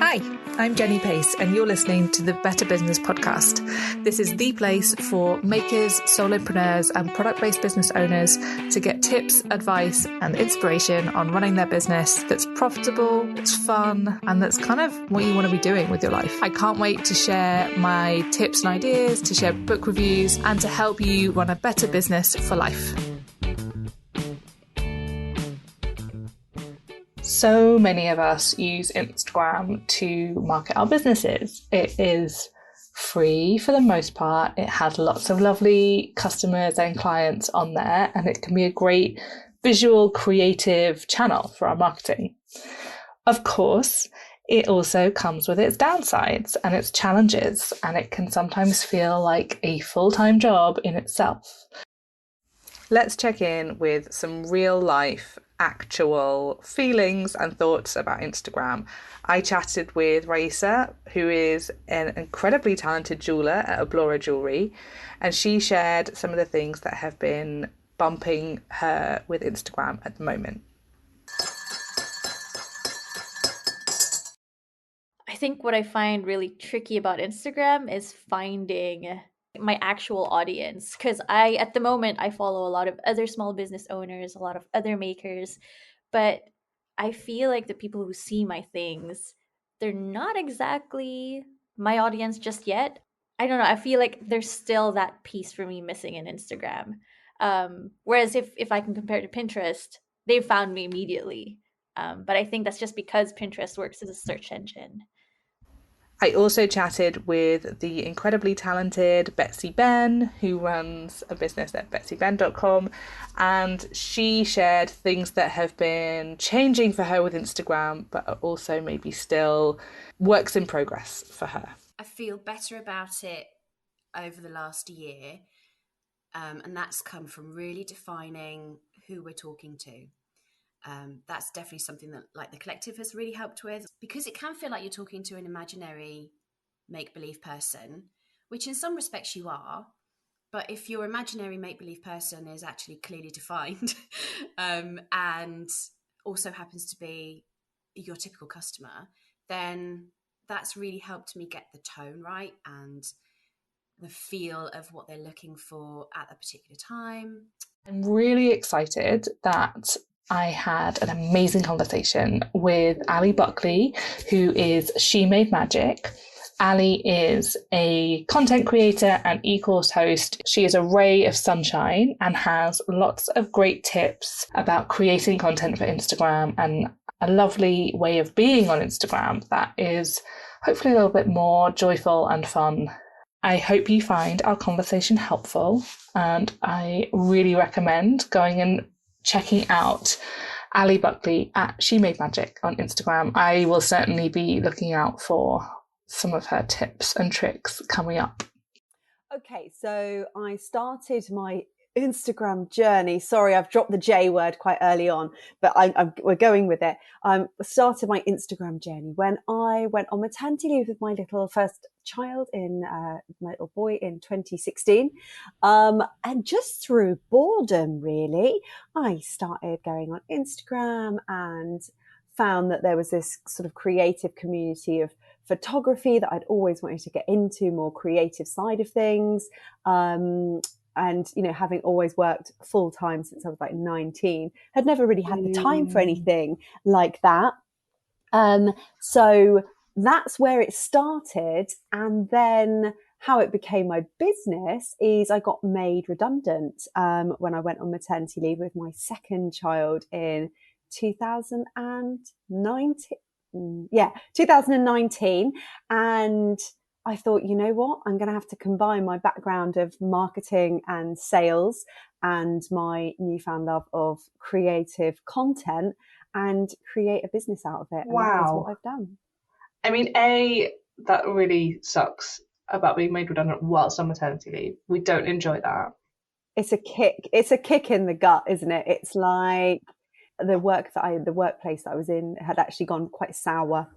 Hi, I'm Jenny Pace, and you're listening to the Better Business Podcast. This is the place for makers, solopreneurs, and product-based business owners to get tips, advice, and inspiration on running their business that's profitable, it's fun, and that's kind of what you want to be doing with your life. I can't wait to share my tips and ideas, to share book reviews, and to help you run a better business for life. So many of us use Instagram to market our businesses. It is free for the most part. It has lots of lovely customers and clients on there, and it can be a great visual, creative channel for our marketing. Of course, it also comes with its downsides and its challenges, and it can sometimes feel like a full-time job in itself. Let's check in with some real life, actual feelings and thoughts about Instagram. I chatted with Raisa, who is an incredibly talented jeweler at Ablora Jewelry, and she shared some of the things that have been bumping her with Instagram at the moment. I think what I find really tricky about Instagram is finding my actual audience, because at the moment I follow a lot of other small business owners, a lot of other makers, but I feel like the people who see my things, they're not exactly my audience just yet. I don't know, I feel like there's still that piece for me missing in Instagram. Whereas if I can compare to Pinterest, they've found me immediately. But I think that's just because Pinterest works as a search engine. I also chatted with the incredibly talented Betsy Ben, who runs a business at betsyben.com, and she shared things that have been changing for her with Instagram, but are also maybe still works in progress for her. I feel better about it over the last year, and that's come from really defining who we're talking to. That's definitely something that, like, the collective has really helped with, because it can feel like you're talking to an imaginary make-believe person, which in some respects you are, but if your imaginary make-believe person is actually clearly defined and also happens to be your typical customer, then that's really helped me get the tone right and the feel of what they're looking for at a particular time. I'm really excited that I had an amazing conversation with Ali Buckley, who is She Made Magic. Ali is a content creator and e-course host. She is a ray of sunshine and has lots of great tips about creating content for Instagram and a lovely way of being on Instagram that is hopefully a little bit more joyful and fun. I hope you find our conversation helpful, and I really recommend going and checking out Ali Buckley at She Made Magic on Instagram. I will certainly be looking out for some of her tips and tricks coming up. Okay, so I started my Instagram journey. Sorry, I've dropped the J word quite early on, but we're going with it. I started my Instagram journey when I went on maternity leave with my little first child, my little boy, in 2016. And just through boredom, really, I started going on Instagram and found that there was this sort of creative community of photography that I'd always wanted to get into, more creative side of things. And, you know, having always worked full time since I was like 19, had never really had the time for anything like that. So that's where it started. And then how it became my business is I got made redundant when I went on maternity leave with my second child in 2019. Yeah, 2019. And I thought, you know what, I'm going to have to combine my background of marketing and sales and my newfound love of creative content and create a business out of it. And that is what I've done. I mean, that really sucks about being made redundant whilst on maternity leave. We don't enjoy that. It's a kick in the gut, isn't it? It's like the workplace that I was in had actually gone quite sour.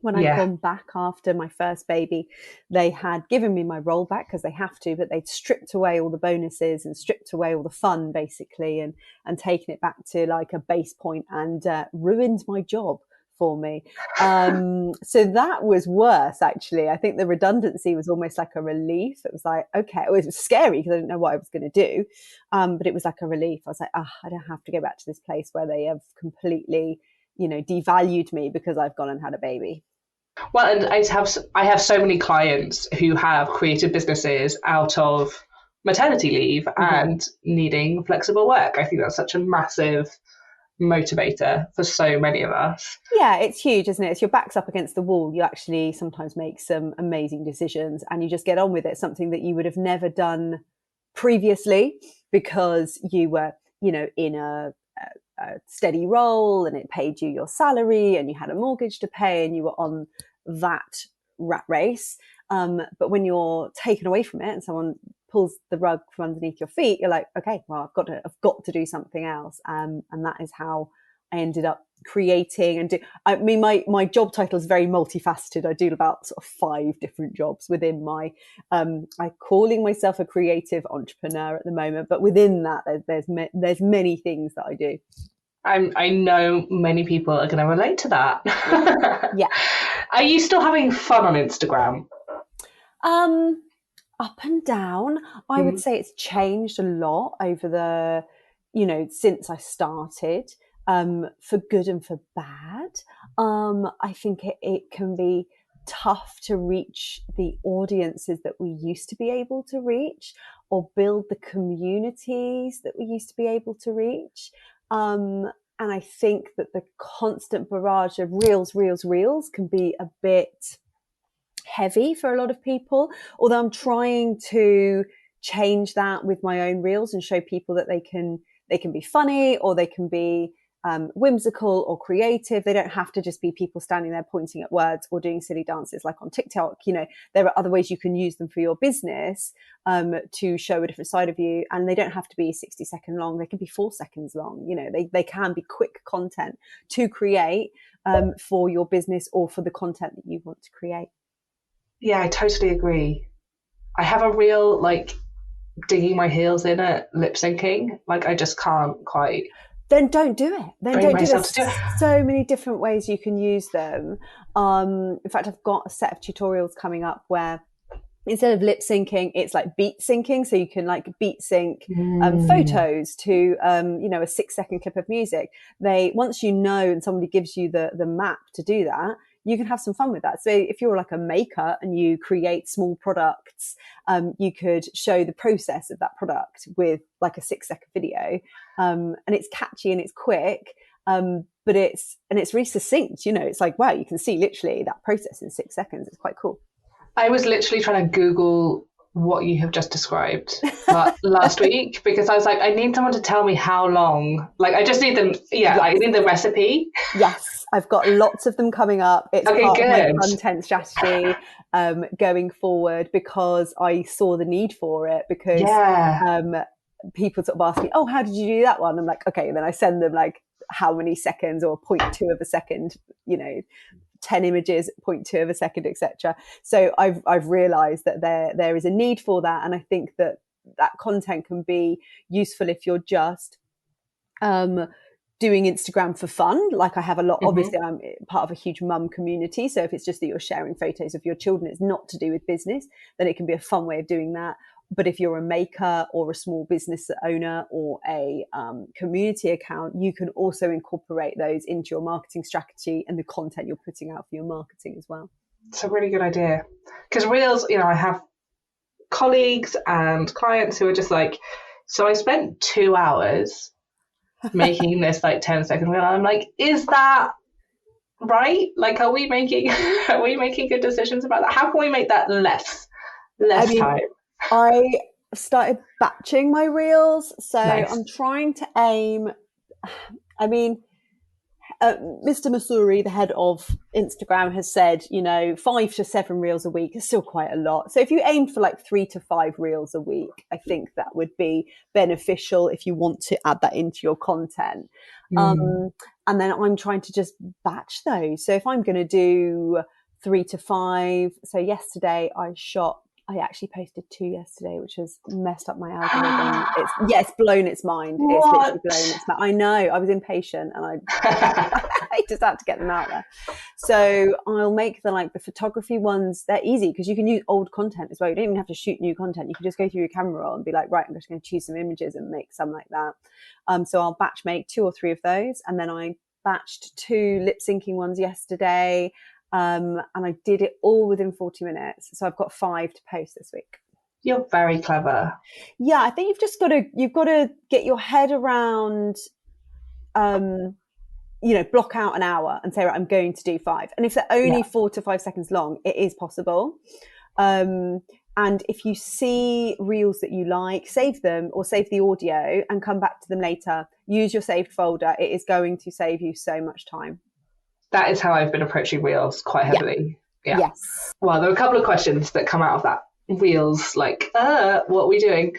When I'd gone back after my first baby, they had given me my role back because they have to, but they'd stripped away all the bonuses and stripped away all the fun, basically, and taken it back to like a base point and ruined my job for me. So that was worse, actually. I think the redundancy was almost like a relief. It was like, okay, it was scary because I didn't know what I was going to do. But it was like a relief. I was like, I don't have to go back to this place where they have completely, devalued me because I've gone and had a baby. Well, and I have so many clients who have created businesses out of maternity leave and needing flexible work. I think that's such a massive motivator for so many of us. Yeah, it's huge, isn't it? It's your back's up against the wall. You actually sometimes make some amazing decisions and you just get on with it, something that you would have never done previously because you were, in a steady role and it paid you your salary and you had a mortgage to pay and you were on that rat race. But when you're taken away from it and someone pulls the rug from underneath your feet, you're like, okay, well, I've got to do something else. And that is how I ended up creating my job title is very multifaceted. I do about sort of 5 different jobs within my, I'm calling myself a creative entrepreneur at the moment, but within that, there's many things that I do. I know many people are going to relate to that. Yeah. Are you still having fun on Instagram? Up and down. I would say it's changed a lot over the, since I started, for good and for bad. I think it can be tough to reach the audiences that we used to be able to reach or build the communities that we used to be able to reach. And I think that the constant barrage of reels can be a bit heavy for a lot of people, although I'm trying to change that with my own reels and show people that they can be funny or they can be whimsical or creative. They don't have to just be people standing there pointing at words or doing silly dances like on TikTok. There are other ways you can use them for your business to show a different side of you, and they don't have to be 60-second long. They can be 4 seconds long. They can be quick content to create for your business or for the content that you want to create. Yeah, I totally agree. I have a real digging my heels in at lip syncing. I just can't quite. Then don't do it. There's so many different ways you can use them. In fact, I've got a set of tutorials coming up where instead of lip syncing, it's like beat syncing. So you can beat sync photos to, a 6-second clip of music. Once and somebody gives you the map to do that, you can have some fun with that. So if you're like a maker and you create small products, you could show the process of that product with like a 6-second video. And it's catchy and it's quick, but it's really succinct. It's like, wow, you can see literally that process in 6 seconds. It's quite cool. I was literally trying to Google what you have just described last week because I was like, I need someone to tell me how long. I just need them. Yeah, yes. I need the recipe. Yes, I've got lots of them coming up. It's part of my content strategy going forward because I saw the need for it because people sort of ask me, oh, how did you do that one? I'm like, okay. And then I send them how many seconds or 0.2 of a second, 10 images, 0.2 of a second, etc. So I've realized that there is a need for that. And I think that content can be useful if you're just doing Instagram for fun. I have a lot, obviously I'm part of a huge mum community. So if it's just that you're sharing photos of your children, it's not to do with business, then it can be a fun way of doing that. But if you're a maker or a small business owner or a community account, you can also incorporate those into your marketing strategy and the content you're putting out for your marketing as well. It's a really good idea. Because Reels, I have colleagues and clients who are just like, so I spent 2 hours making this 10-second reel. I'm like, is that right? Are we making good decisions about that? How can we make that less time? I started batching my reels, so nice. I'm trying to aim. Mr. Masuri, the head of Instagram, has said, 5 to 7 reels a week is still quite a lot. So if you aim for 3 to 5 reels a week, I think that would be beneficial if you want to add that into your content. And then I'm trying to just batch those. So if I'm going to do 3 to 5, so yesterday I shot I actually posted 2 yesterday, which has messed up my algorithm. It's blown its mind. It's literally blown its mind. I know, I was impatient and I just had to get them out there. So I'll make the photography ones, they're easy because you can use old content as well. You don't even have to shoot new content. You can just go through your camera roll and be like, right, I'm just going to choose some images and make some like that. So I'll batch make 2 or 3 of those. And then I batched 2 lip syncing ones yesterday. And I did it all within 40 minutes. So I've got 5 to post this week. You're very clever. Yeah, I think you've got to get your head around, block out an hour and say, right, I'm going to do 5. And if they're only 4 to 5 seconds long, it is possible. And if you see reels that you like, save them or save the audio and come back to them later. Use your saved folder. It is going to save you so much time. That is how I've been approaching Reels quite heavily. Yeah. Yes. Well, there are a couple of questions that come out of that. Reels, like, what are we doing?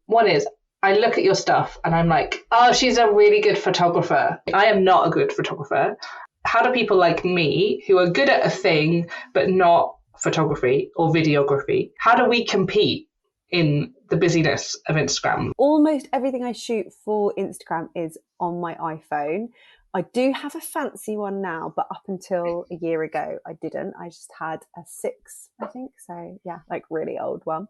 One is, I look at your stuff and I'm like, oh, she's a really good photographer. I am not a good photographer. How do people like me, who are good at a thing, but not photography or videography, how do we compete in the busyness of Instagram? Almost everything I shoot for Instagram is on my iPhone. I do have a fancy one now, but up until a year ago, I didn't. I just had a 6, I think. So yeah, like really old one.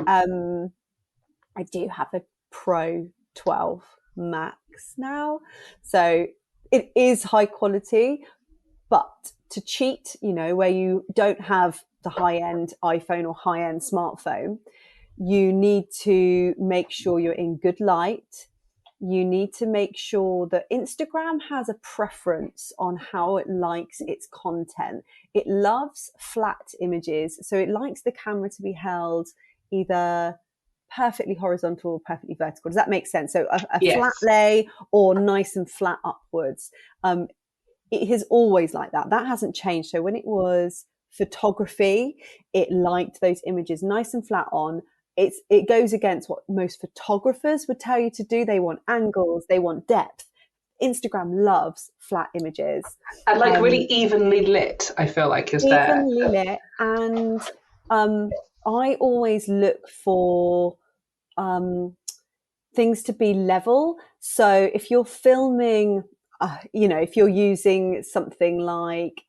I do have a Pro 12 Max now. So it is high quality, but to cheat, where you don't have the high-end iPhone or high-end smartphone, you need to make sure you're in good light. You need to make sure that Instagram has a preference on how it likes its content. It loves flat images. So it likes the camera to be held either perfectly horizontal or perfectly vertical. Does that make sense? So a yes. flat lay or nice and flat upwards. It is always like that. That hasn't changed. So when it was photography, it liked those images nice and flat on. It goes against what most photographers would tell you to do. They want angles, they want depth. Instagram loves flat images. And like really evenly lit, I feel like is there. Evenly lit. And I always look for things to be level. So if you're filming, if you're using something like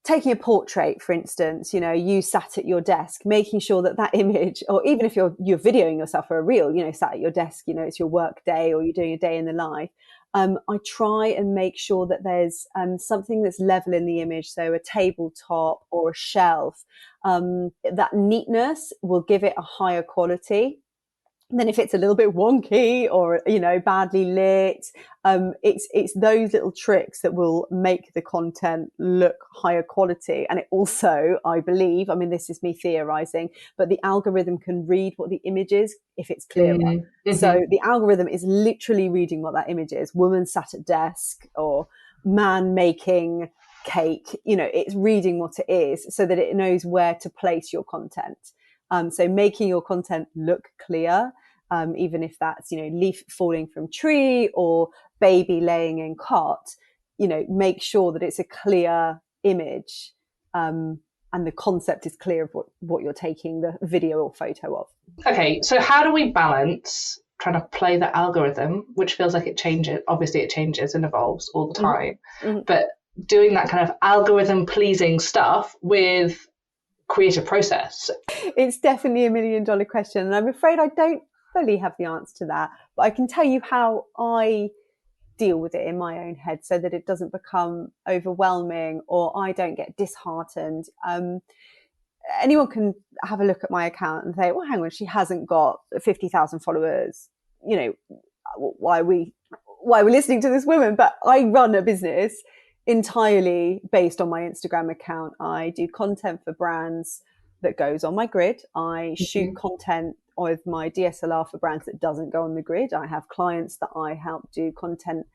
taking a portrait, for instance, you sat at your desk, making sure that image, or even if you're videoing yourself for a reel, sat at your desk, it's your work day or you're doing a day in the life. I try and make sure that there's something that's level in the image. So a tabletop or a shelf, that neatness will give it a higher quality. And then if it's a little bit wonky or, badly lit, it's those little tricks that will make the content look higher quality. And it also, I believe, this is me theorizing, but the algorithm can read what the image is if it's clearer. Mm-hmm. So the algorithm is literally reading what that image is. Woman sat at desk or man making cake, it's reading what it is so that it knows where to place your content. So making your content look clear, even if that's, leaf falling from tree or baby laying in cot, make sure that it's a clear image, and the concept is clear of what you're taking the video or photo of. Okay, so how do we balance trying to play the algorithm, which feels like it changes? Obviously it changes and evolves all the time, mm-hmm. but doing that kind of algorithm pleasing stuff with creative process? It's definitely $1 million question, and I'm afraid I don't fully have the answer to that, but I can tell you how I deal with it in my own head so that it doesn't become overwhelming or I don't get disheartened. Anyone can have a look at my account and say, well, hang on, she hasn't got 50,000 followers, why are we listening to this woman? But I run a business entirely based on my Instagram account. I do content for brands that goes on my grid. I shoot content with my DSLR for brands that doesn't go on the grid. I have clients that I help do content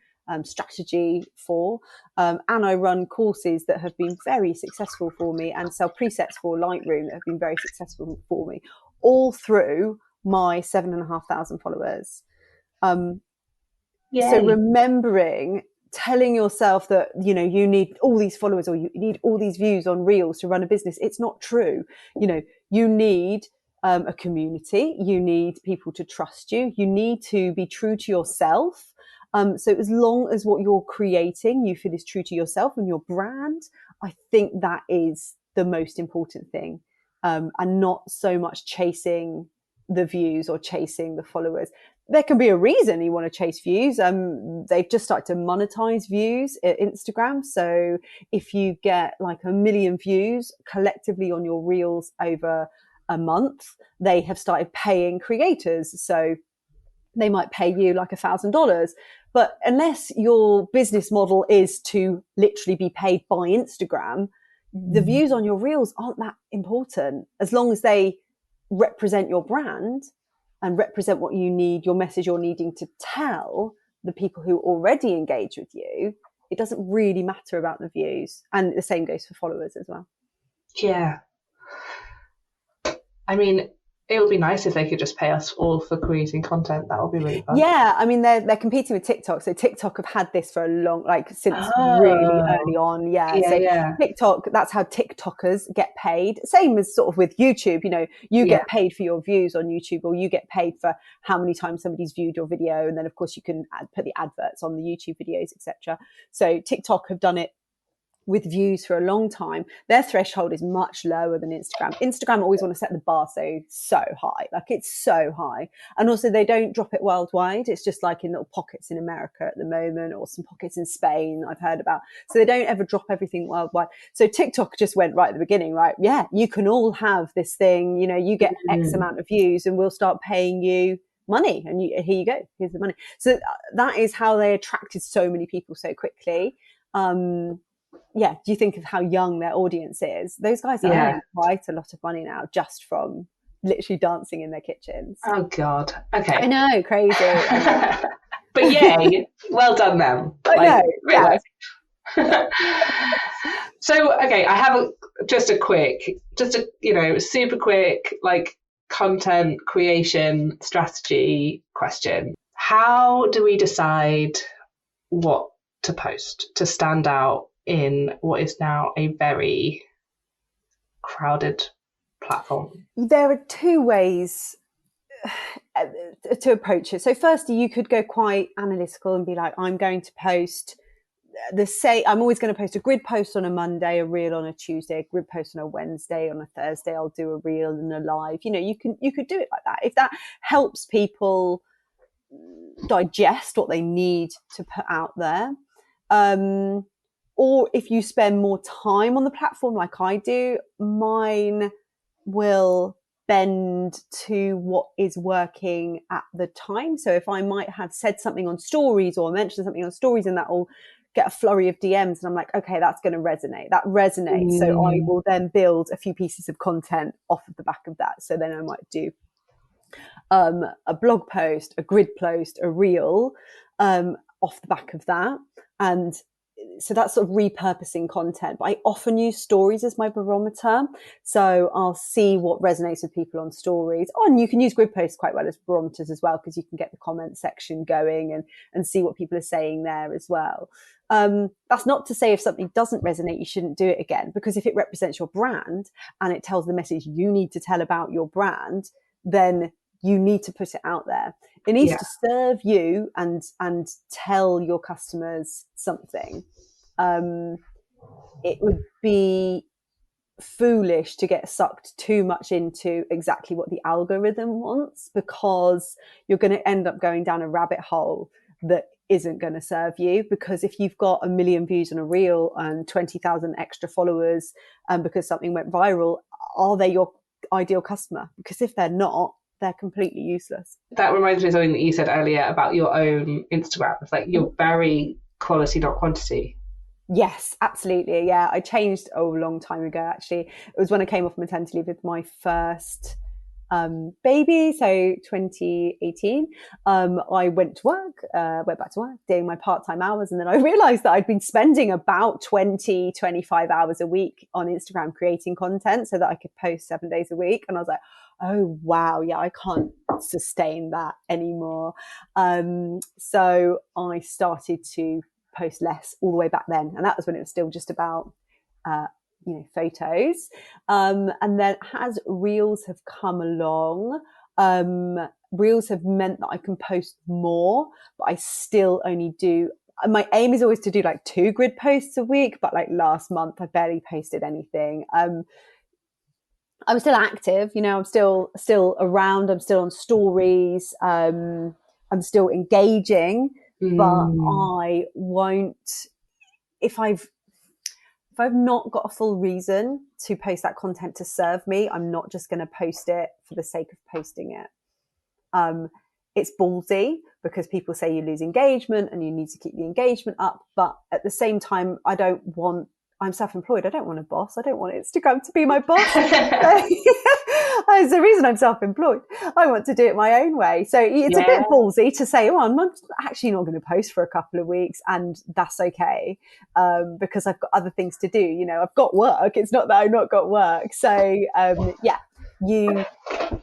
strategy for, and I run courses that have been very successful for me and sell presets for Lightroom that have been very successful for me, all through my 7,500 followers. So remembering telling yourself that, you know, you need all these followers or you need all these views on reels to run a business. It's not true. You know, you need a community. You need people to trust you. You need to be true to yourself. So as long as what you're creating, you feel is true to yourself and your brand, I think that is the most important thing. And not so much chasing the views or chasing the followers. There can be a reason you want to chase views. They've just started to monetize views at Instagram. So if you get like 1 million views collectively on your reels over a month, they have started paying creators. So they might pay you like $1,000. But unless your business model is to literally be paid by Instagram, the views on your reels aren't that important, as long as they represent your brand and represent what you need, your message you're needing to tell the people who already engage with you. It doesn't really matter about the views. And the same goes for followers as well. Yeah. I mean, it would be nice if they could just pay us all for creating content. That would be really fun. Yeah, I mean, they're competing with TikTok. So TikTok have had this for a long, like since really early on. Yeah. So TikTok, that's how TikTokers get paid. Same as sort of with YouTube, you know, you get paid for your views on YouTube, or you get paid for how many times somebody's viewed your video. And then of course you can put the adverts on the YouTube videos, etc. So TikTok have done it with views for a long time. Their threshold is much lower than Instagram. Instagram always want to set the bar so high, like it's so high. And also they don't drop it worldwide. It's just like in little pockets in America at the moment, or some pockets in Spain I've heard about. So they don't ever drop everything worldwide. So TikTok just went right at the beginning, right? Yeah, you can all have this thing, you know, you get X amount of views and we'll start paying you money, and here you go, here's the money. So that is how they attracted so many people so quickly. Yeah, do you think of how young their audience is? Those guys are earning quite a lot of money now just from literally dancing in their kitchens. Oh God. Okay. I know, crazy. But yay, well done them. I know. Yeah. So okay, I have just a you know, super quick like content creation strategy question. How do we decide what to post to stand out in what is now a very crowded platform? There are two ways to approach it. So firstly, you could go quite analytical and be like, I'm going to post I'm always going to post a grid post on a Monday, a reel on a Tuesday, a grid post on a Wednesday, on a Thursday I'll do a reel and a live. You know, you could do it like that. If that helps people digest what they need to put out there. Or if you spend more time on the platform like I do, mine will bend to what is working at the time. So if I might have said something on stories or mentioned something on stories, and that will get a flurry of DMs, and I'm like, okay, that's going to resonate. That resonates. So I will then build a few pieces of content off of the back of that. So then I might do a blog post, a grid post, a reel off the back of that. And so that's sort of repurposing content. But I often use stories as my barometer. So I'll see what resonates with people on stories. Oh, and you can use grid posts quite well as barometers as well, because you can get the comment section going and see what people are saying there as well. That's not to say if something doesn't resonate, you shouldn't do it again, because if it represents your brand and it tells the message you need to tell about your brand, then you need to put it out there. It needs to serve you and tell your customers something. It would be foolish to get sucked too much into exactly what the algorithm wants, because you're going to end up going down a rabbit hole that isn't going to serve you. Because if you've got 1 million views on a reel and 20,000 extra followers because something went viral, are they your ideal customer? Because if they're not, they're completely useless. That reminds me of something that you said earlier about your own Instagram. It's like you're very quality, not quantity. Yes, absolutely. Yeah, I changed a long time ago, actually. It was when I came off maternity leave with my first baby, so 2018. I went back to work, doing my part-time hours, and then I realized that I'd been spending about 25 hours a week on Instagram creating content so that I could post 7 days a week. And I was like, oh wow, yeah, I can't sustain that anymore. So I started to post less all the way back then, and that was when it was still just about photos. And then as reels have come along, reels have meant that I can post more, but I still only do, my aim is always to do like 2 grid posts a week, but like last month I barely posted anything. I'm still active, I'm still around, I'm still on stories, I'm still engaging, but I won't, if I've not got a full reason to post that content to serve me, I'm not just going to post it for the sake of posting it. It's ballsy because people say you lose engagement and you need to keep the engagement up. But at the same time, I'm self-employed. I don't want a boss. I don't want Instagram to be my boss. There's the reason I'm self-employed. I want to do it my own way. So it's a bit ballsy to say, I'm actually not going to post for a couple of weeks, and that's okay, because I've got other things to do. I've got work. It's not that I've not got work. So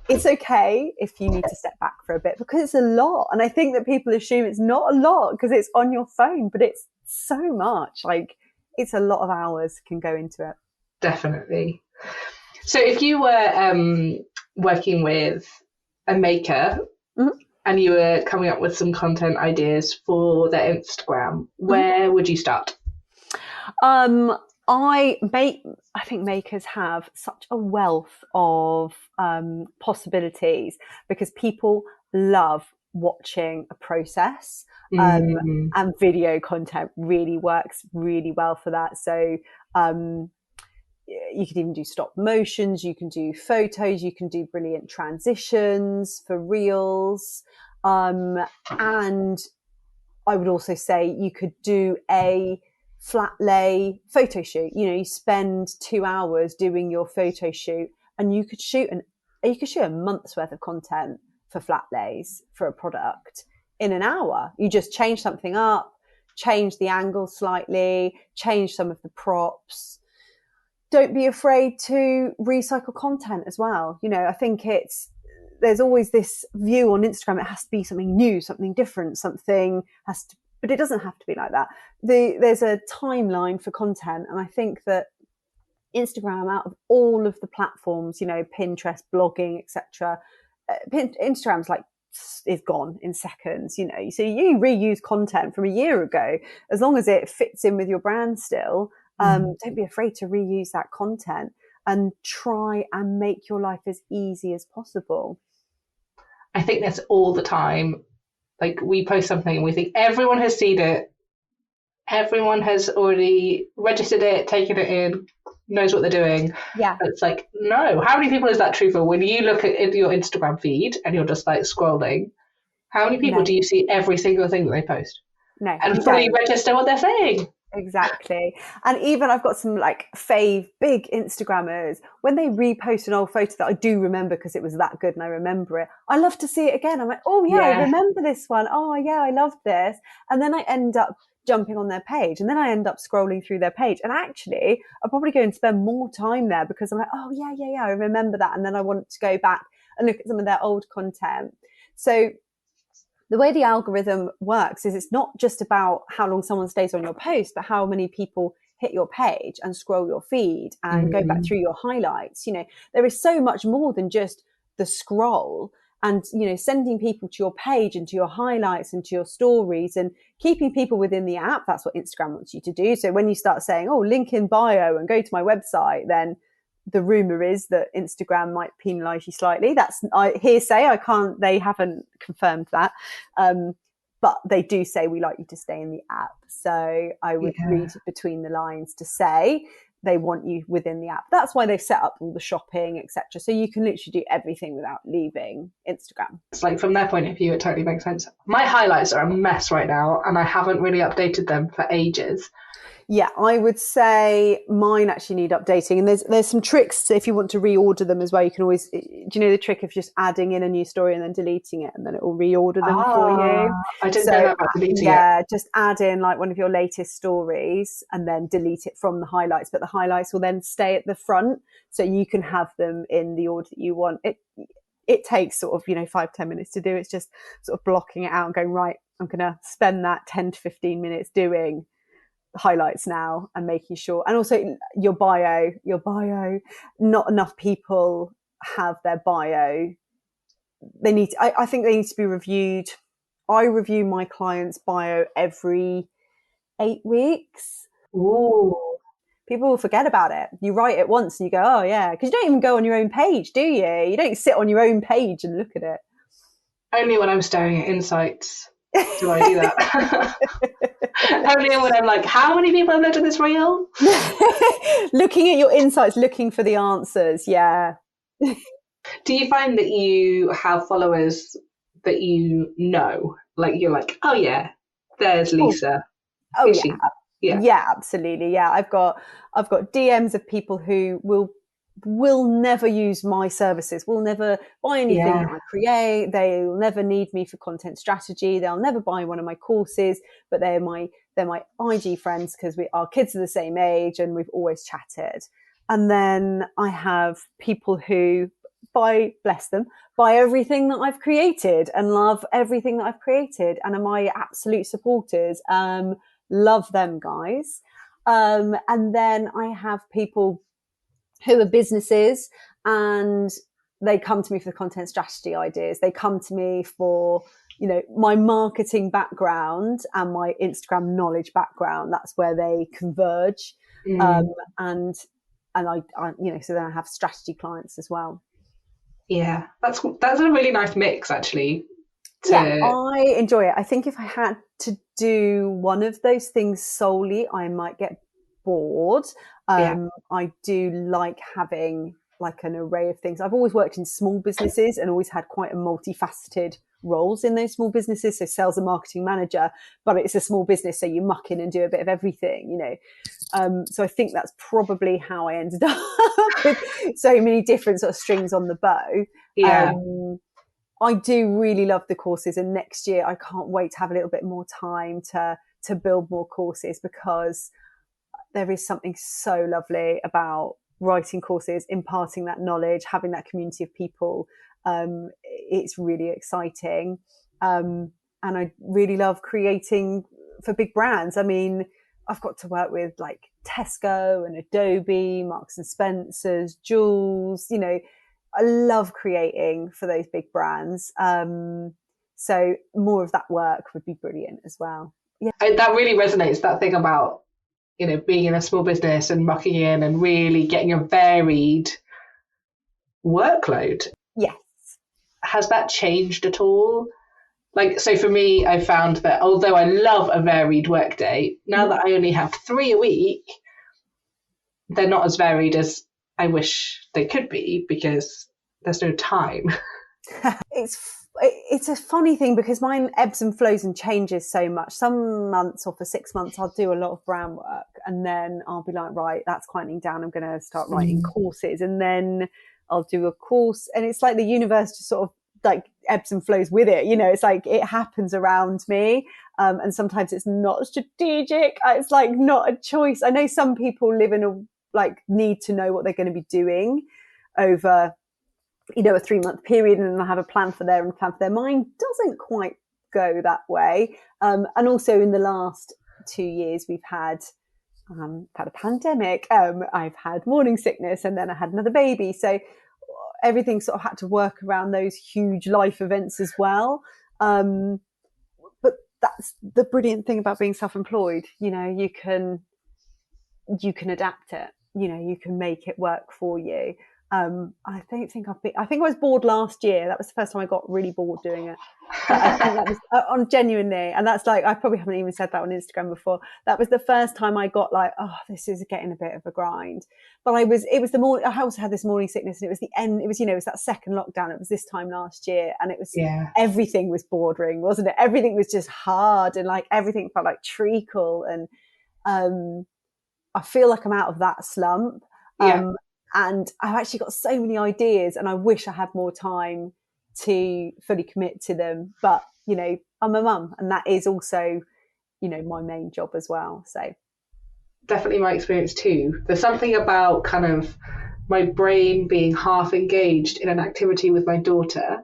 it's okay if you need to step back for a bit, because it's a lot. And I think that people assume it's not a lot because it's on your phone, but it's so much. Like, it's a lot of hours can go into it. Definitely. So if you were working with a maker and you were coming up with some content ideas for their Instagram, where would you start? I think makers have such a wealth of possibilities, because people love watching a process, and video content really works really well for that. So you could even do stop motions, you can do photos, you can do brilliant transitions for reels, and I would also say you could do a flat lay photo shoot. You spend 2 hours doing your photo shoot, and you could shoot a month's worth of content for flat lays for a product in an hour. You just change something up, change the angle slightly, change some of the props. Don't be afraid to recycle content as well. I think there's always this view on Instagram, it has to be something new, something different, but it doesn't have to be like that. There's a timeline for content, and I think that Instagram, out of all of the platforms, Pinterest, blogging, etc., Instagram's is gone in seconds. So you reuse content from a year ago, as long as it fits in with your brand still. Don't be afraid to reuse that content and try and make your life as easy as possible. I think that's all the time. Like, we post something and we think everyone has seen it, everyone has already registered it, taken it in, knows what they're doing. Yeah. It's like, no. How many people is that true for? When you look at your Instagram feed and you're just like scrolling, how many people do you see every single thing that they post? No. And fully register what they're saying. Exactly. And even I've got some fave big Instagrammers, when they repost an old photo that I do remember because it was that good and I remember it, I love to see it again. I'm like, I remember this one. Oh yeah, I love this. And then I end up jumping on their page, and then I end up scrolling through their page, and actually I'll probably go and spend more time there because I'm like, oh yeah, I remember that. And then I want to go back and look at some of their old content. So the way the algorithm works is it's not just about how long someone stays on your post, but how many people hit your page and scroll your feed and go back through your highlights. There is so much more than just the scroll, and, sending people to your page and to your highlights and to your stories and keeping people within the app. That's what Instagram wants you to do. So when you start saying, link in bio and go to my website, then the rumor is that Instagram might penalize you slightly. That's hearsay. They haven't confirmed that. But they do say we like you to stay in the app. So I would read between the lines to say they want you within the app. That's why they've set up all the shopping, etc. So you can literally do everything without leaving Instagram. It's like, from their point of view, it totally makes sense. My highlights are a mess right now, and I haven't really updated them for ages. Yeah, I would say mine actually need updating, and there's some tricks if you want to reorder them as well. You can always, do you know the trick of just adding in a new story and then deleting it, and then it will reorder them for you? I didn't know that about deleting it. Yeah, just add in one of your latest stories and then delete it from the highlights, but the highlights will then stay at the front, so you can have them in the order that you want. It takes sort of 5-10 minutes to do. It's just sort of blocking it out and going, right, I'm going to spend that 10 to 15 minutes doing highlights now and making sure. And also your bio, not enough people have their bio. They need to, I think they need to be reviewed. I review my clients' bio every 8 weeks. Ooh. People will forget about it. You write it once and you go, oh yeah, because you don't even go on your own page, do you? You don't sit on your own page and look at it. Only when I'm staring at insights do I do that. Only when I'm like, how many people have looked at this reel? Looking at your insights, looking for the answers. Yeah. Do you find that you have followers that you know? Like you're like, oh yeah, there's Lisa. Oh Is yeah. she? Yeah. Yeah, absolutely. Yeah. I've got DMs of people who will never use my services, will never buy anything that I create. They'll never need me for content strategy. They'll never buy one of my courses, but they're my IG friends because our kids are the same age and we've always chatted. And then I have people who bless them, buy everything that I've created and love everything that I've created and are my absolute supporters. Love them guys. And then I have people who are businesses and they come to me for the content strategy ideas. They come to me for, my marketing background and my Instagram knowledge background. That's where they converge. And I, so then I have strategy clients as well. Yeah, that's a really nice mix, actually. Yeah, I enjoy it. I think if I had to do one of those things solely, I might get bored. I do like having like an array of things. I've always worked in small businesses and always had quite a multifaceted roles in those small businesses. So sales and marketing manager, but it's a small business, so you muck in and do a bit of everything, So I think that's probably how I ended up with so many different sort of strings on the bow. Yeah. I do really love the courses, and next year I can't wait to have a little bit more time to build more courses, because there is something so lovely about writing courses, imparting that knowledge, having that community of people. It's really exciting. And I really love creating for big brands. I mean, I've got to work with like Tesco and Adobe, Marks and Spencer's, Jules, I love creating for those big brands. So more of that work would be brilliant as well. Yeah. That really resonates, that thing about, being in a small business and mucking in and really getting a varied workload. Yes. Has that changed at all? Like, so for me, I found that although I love a varied workday, now that I only have 3 a week, they're not as varied as I wish they could be, because there's no time. It's a funny thing because mine ebbs and flows and changes so much. Some months, or for 6 months, I'll do a lot of brand work, and then I'll be like, right, that's quieting down. I'm going to start writing courses, and then I'll do a course, and it's like the universe just sort of like ebbs and flows with it. It's like it happens around me. And sometimes it's not strategic. It's like not a choice. I know some people live in a need to know what they're going to be doing over, a 3-month period, and they'll have a plan for their mind doesn't quite go that way. And also in the last 2 years, we've had a pandemic. I've had morning sickness, and then I had another baby. So everything sort of had to work around those huge life events as well. But that's the brilliant thing about being self-employed. You can adapt it. You can make it work for you. I think I was bored last year. That was the first time I got really bored doing it. But I think that was on genuinely, and that's like, I probably haven't even said that on Instagram before. That was the first time I got like, oh, this is getting a bit of a grind. But it was the morning. I also had this morning sickness, and it was the end. It was, it was that second lockdown. It was this time last year, and it was everything was bordering, wasn't it? Everything was just hard, and like everything felt like treacle. And I feel like I'm out of that slump. And I've actually got so many ideas, and I wish I had more time to fully commit to them. But, I'm a mum, and that is also, my main job as well. So definitely my experience too. There's something about kind of my brain being half engaged in an activity with my daughter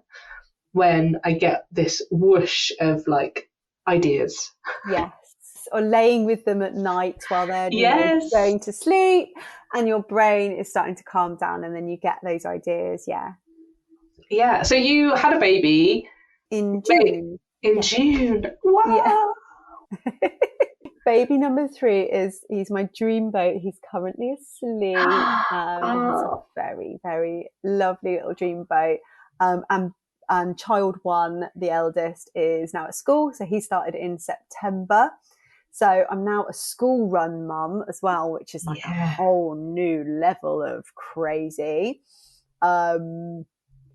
when I get this whoosh of like ideas. Yes. Or laying with them at night while they're Yes. going to sleep, and your brain is starting to calm down, and then you get those ideas. Yeah. So you had a baby In June. in June. Wow. Yeah. Baby number 3 he's my dreamboat. He's currently asleep. He's a very, very lovely little dreamboat. And child 1, the eldest, is now at school. So he started in September. So I'm now a school run mum as well, which is like a whole new level of crazy. And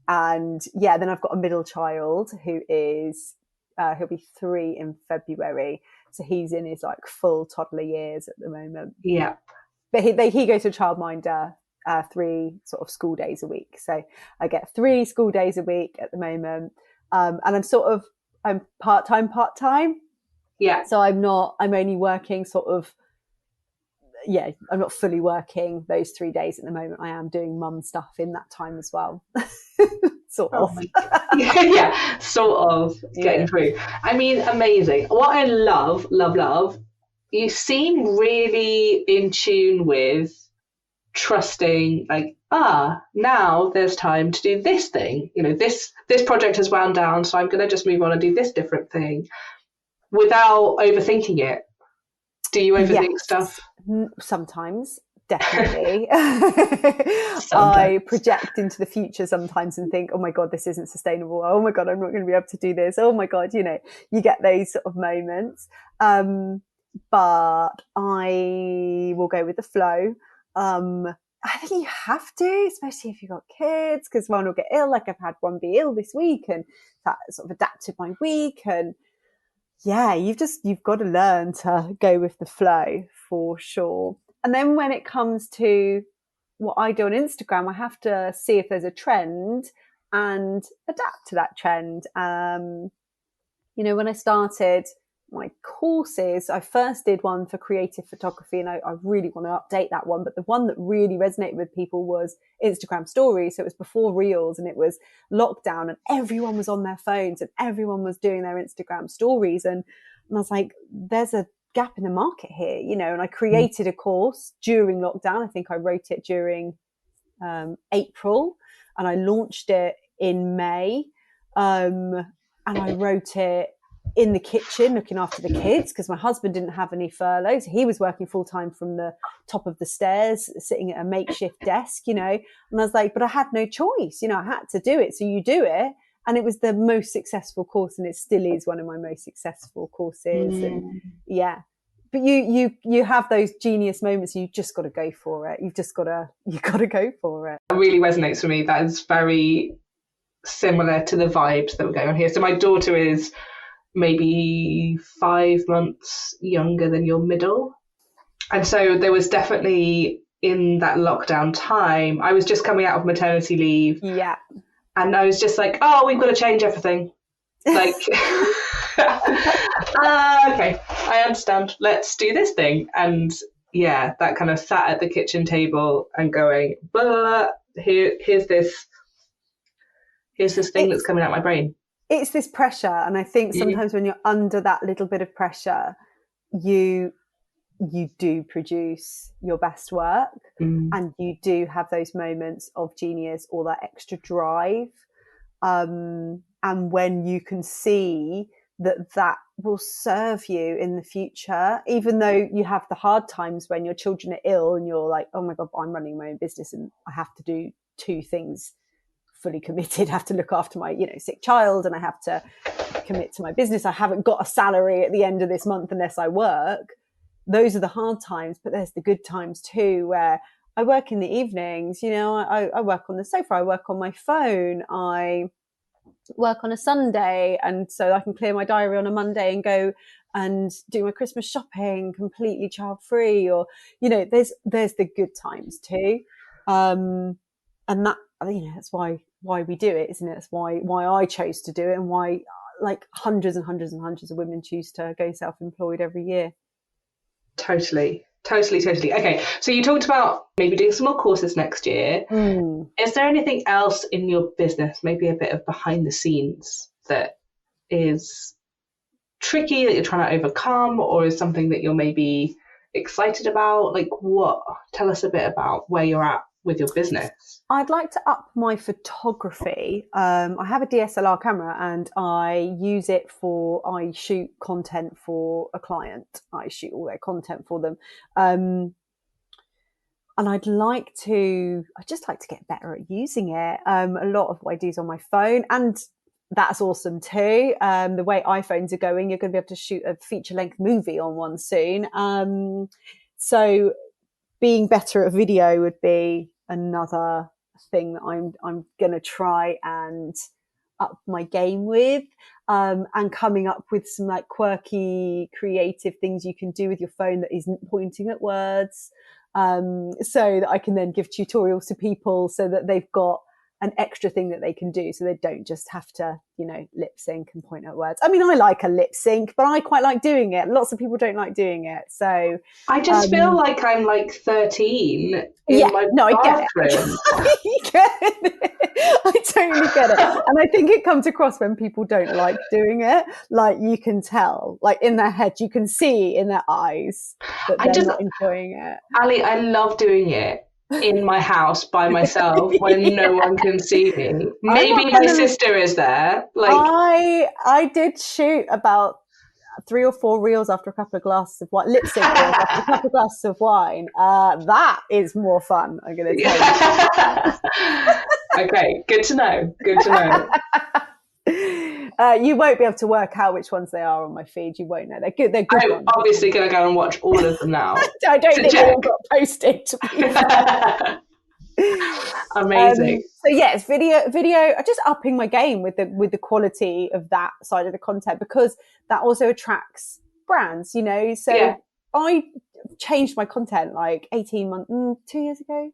then I've got a middle child who is, he'll be 3 in February. So he's in his like full toddler years at the moment. Yeah. But he goes to a childminder 3 sort of school days a week. So I get 3 school days a week at the moment. And I'm part-time. Yeah. So I'm only working I'm not fully working those 3 days at the moment. I am doing mum stuff in that time as well. Sort of. Yeah, sort of getting through. I mean, amazing. What I love, you seem really in tune with trusting, like, now there's time to do this thing. You know, this project has wound down, so I'm going to just move on and do this different thing without overthinking it. Do you overthink stuff? Sometimes. Definitely. I project into the future sometimes and think, oh my God, this isn't sustainable. Oh my God, I'm not going to be able to do this. Oh my God, you get those sort of moments. But I will go with the flow. I think you have to, especially if you've got kids, because one will get ill. Like I've had one be ill this week, and that sort of adapted my week. And yeah, you've got to learn to go with the flow for sure. And then when it comes to what I do on Instagram, I have to see if there's a trend and adapt to that trend. When I started my courses, I first did one for creative photography, and I really want to update that one. But the one that really resonated with people was Instagram stories. So it was before Reels, and it was lockdown, and everyone was on their phones and everyone was doing their Instagram stories. And I was like, there's a gap in the market here, and I created a course during lockdown. I think I wrote it during April, and I launched it in May. And I wrote it in the kitchen looking after the kids, because my husband didn't have any furloughs. He was working full time from the top of the stairs, sitting at a makeshift desk, and I was like, but I had no choice, I had to do it. So you do it. And it was the most successful course, and it still is one of my most successful courses. And yeah, but you have those genius moments. You just got to go for it. You got to go for it. It really resonates for me. That is very similar to the vibes that were going on here. So my daughter is maybe 5 months younger than your middle, and so there was definitely, in that lockdown time, I was just coming out of maternity leave. Yeah. And I was just like, oh, we've got to change everything. Like, okay, I understand. Let's do this thing. And yeah, that kind of sat at the kitchen table and going, blah, blah, blah, here's this thing that's coming out my brain. It's this pressure. And I think sometimes when you're under that little bit of pressure, you do produce your best work, and you do have those moments of genius or that extra drive. And when you can see that will serve you in the future, even though you have the hard times when your children are ill and you're like, oh my God, I'm running my own business and I have to do 2 things fully committed. I have to look after my, sick child, and I have to commit to my business. I haven't got a salary at the end of this month unless I work. Those are the hard times, but there's the good times too, where I work in the evenings, I work on the sofa, I work on my phone, I work on a Sunday, and so I can clear my diary on a Monday and go and do my Christmas shopping completely child free, or, there's the good times too. And that, that's why we do it, isn't it? That's why I chose to do it, and why like hundreds and hundreds and hundreds of women choose to go self-employed every year. Totally. Okay, so you talked about maybe doing some more courses next year. Is there anything else in your business, maybe a bit of behind the scenes, that is tricky that you're trying to overcome, or is something that you're maybe excited about? Like, what? Tell us a bit about where you're at with your business. I'd like to up my photography. I have a DSLR camera and I use it I shoot content for a client. I shoot all their content for them. And I'd just like to get better at using it. A lot of what I do is on my phone, and that's awesome too. The way iPhones are going, you're going to be able to shoot a feature-length movie on one soon. So being better at video would be another thing that I'm going to try and up my game with, and coming up with some like quirky, creative things you can do with your phone that isn't pointing at words, so that I can then give tutorials to people so that they've got an extra thing that they can do, so they don't just have to, lip sync and point at words. I mean, I like a lip sync, but I quite like doing it. Lots of people don't like doing it. So I just feel like I'm like 13 in my bathroom. I get it. I totally get it. And I think it comes across when people don't like doing it. Like, you can tell, like in their head, you can see in their eyes that they're not enjoying it. Ali, I love doing it in my house by myself when no one can see me. Maybe my sister is there. Like, I did shoot about 3 or 4 reels after a couple of glasses of wine, lip sync reels after a couple of glasses of wine. That is more fun, I'm going to tell you. Okay, good to know. Good to know. You won't be able to work out which ones they are on my feed. You won't know. They're good. They're good. I'm obviously going to go and watch all of them now. I don't think they all got posted. To be Amazing. So yes, video. Just upping my game with the quality of that side of the content, because that also attracts brands. So I changed my content like 18 months, 2 years ago,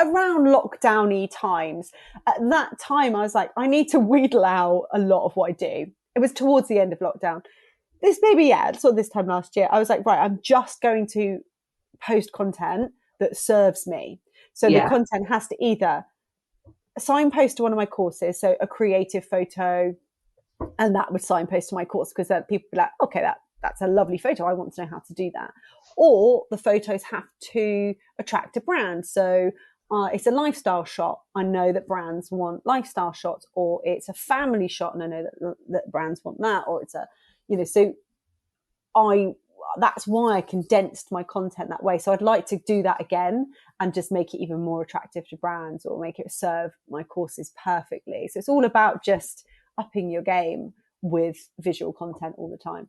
around lockdown-y times. At that time, I was like, I need to wheedle out a lot of what I do. It was towards the end of lockdown. This time last year, I was like, right, I'm just going to post content that serves me. So the content has to either signpost to one of my courses, so a creative photo, and that would signpost to my course, because then people would be like, okay, that's a lovely photo. I want to know how to do that. Or the photos have to attract a brand. So it's a lifestyle shot. I know that brands want lifestyle shots, or it's a family shot, and I know that brands want that, or it's that's why I condensed my content that way. So I'd like to do that again and just make it even more attractive to brands, or make it serve my courses perfectly. So it's all about just upping your game with visual content all the time.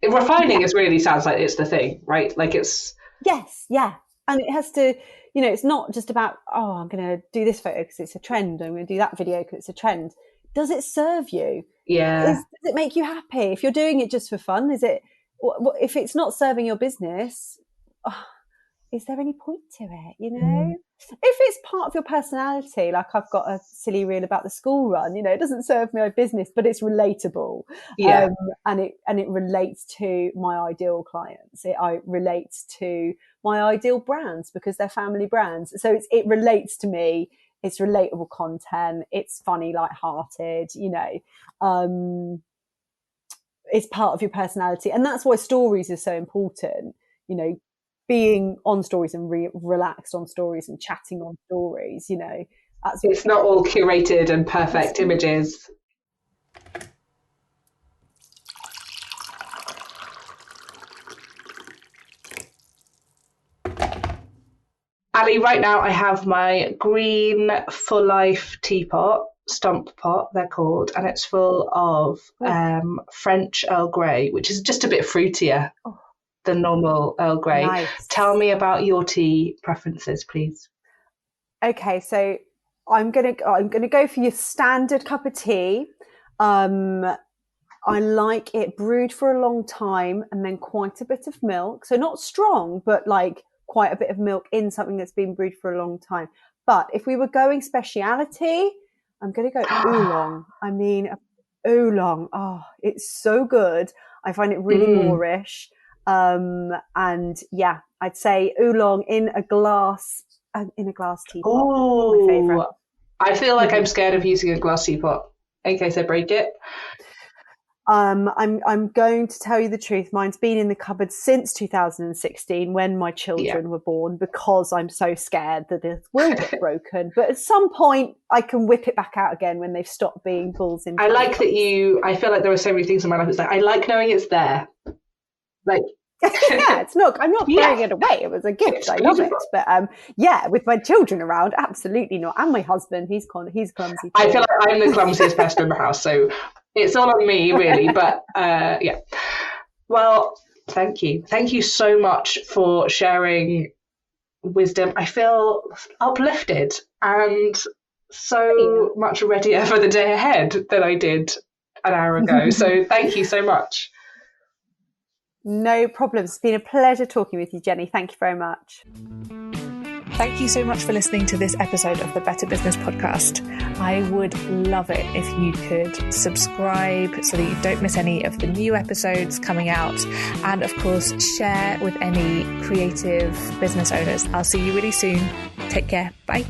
Refining really sounds like it's the thing, right? Like it's... Yes, yeah. And it has to, it's not just about, I'm going to do this photo because it's a trend. I'm going to do that video because it's a trend. Does it serve you? Yeah. Does it make you happy? If you're doing it just for fun, if it's not serving your business, is there any point to it? If it's part of your personality, like I've got a silly reel about the school run, it doesn't serve my business, but it's relatable. And it relates to my ideal clients. It relates to my ideal brands, because they're family brands. So it relates to me. It's relatable content. It's funny, lighthearted, it's part of your personality. And that's why stories are so important, being on stories and relaxed on stories and chatting on stories, it's not all curated and perfect images. Ali, right now I have my green For Life teapot, stump pot they're called, and it's full of French Earl Grey, which is just a bit fruitier than normal Earl Grey. Nice. Tell me about your tea preferences, please. Okay, so I'm gonna go for your standard cup of tea. I like it brewed for a long time and then quite a bit of milk. So not strong, but like quite a bit of milk in something that's been brewed for a long time. But if we were going speciality, I'm going to go oolong. I mean, oolong. Oh, it's so good. I find it really Moorish. And yeah, I'd say oolong in a glass teapot. Oh, my favorite. I feel like I'm scared of using a glass teapot in case I break it. I'm going to tell you the truth. Mine's been in the cupboard since 2016 when my children were born, because I'm so scared that it will get broken. But at some point, I can whip it back out again when they've stopped being balls in. I like that I feel like there are so many things in my life. It's like, I like knowing it's there. Like, yeah, it's not. I'm not throwing it away. It was a gift. It's I love beautiful. it. But yeah, with my children around, absolutely not. And my husband, he's clumsy too. I feel like I'm the clumsiest person in the house, so it's all on me, really. But yeah. Well, thank you. Thank you so much for sharing wisdom. I feel uplifted and so much readier for the day ahead than I did an hour ago. So thank you so much. No problems. It's been a pleasure talking with you, Jenny. Thank you very much. Thank you so much for listening to this episode of the Better Business Podcast. I would love it if you could subscribe so that you don't miss any of the new episodes coming out. And of course, share with any creative business owners. I'll see you really soon. Take care. Bye.